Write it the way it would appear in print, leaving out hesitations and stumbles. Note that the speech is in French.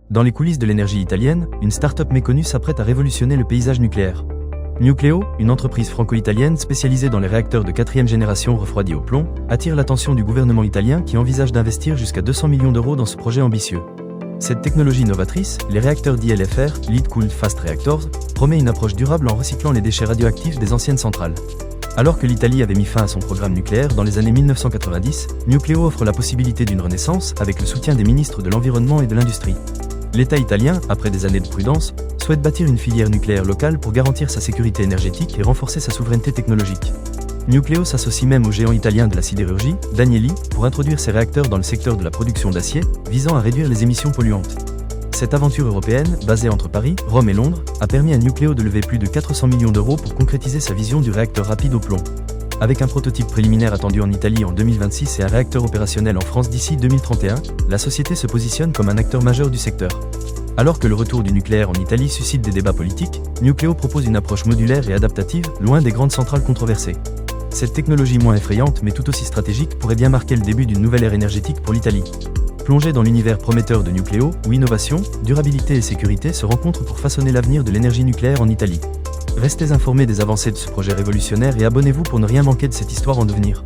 Dans les coulisses de l'énergie italienne, une start-up méconnue s'apprête à révolutionner le paysage nucléaire. Nucleo, une entreprise franco-italienne spécialisée dans les réacteurs de 4e génération refroidis au plomb, attire l'attention du gouvernement italien qui envisage d'investir jusqu'à 200 millions d'euros dans ce projet ambitieux. Cette technologie novatrice, les réacteurs d'ILFR, Liquid Cooled Fast Reactors, promet une approche durable en recyclant les déchets radioactifs des anciennes centrales. Alors que l'Italie avait mis fin à son programme nucléaire dans les années 1990, Nucleo offre la possibilité d'une renaissance avec le soutien des ministres de l'Environnement et de l'Industrie. L'État italien, après des années de prudence, souhaite bâtir une filière nucléaire locale pour garantir sa sécurité énergétique et renforcer sa souveraineté technologique. Nucleo s'associe même au géant italien de la sidérurgie, Danieli, pour introduire ses réacteurs dans le secteur de la production d'acier, visant à réduire les émissions polluantes. Cette aventure européenne, basée entre Paris, Rome et Londres, a permis à Nucleo de lever plus de 400 millions d'euros pour concrétiser sa vision du réacteur rapide au plomb. Avec un prototype préliminaire attendu en Italie en 2026 et un réacteur opérationnel en France d'ici 2031, la société se positionne comme un acteur majeur du secteur. Alors que le retour du nucléaire en Italie suscite des débats politiques, Nucleo propose une approche modulaire et adaptative, loin des grandes centrales controversées. Cette technologie moins effrayante mais tout aussi stratégique pourrait bien marquer le début d'une nouvelle ère énergétique pour l'Italie. Plongez dans l'univers prometteur de Nucleo, où innovation, durabilité et sécurité se rencontrent pour façonner l'avenir de l'énergie nucléaire en Italie. Restez informés des avancées de ce projet révolutionnaire et abonnez-vous pour ne rien manquer de cette histoire en devenir.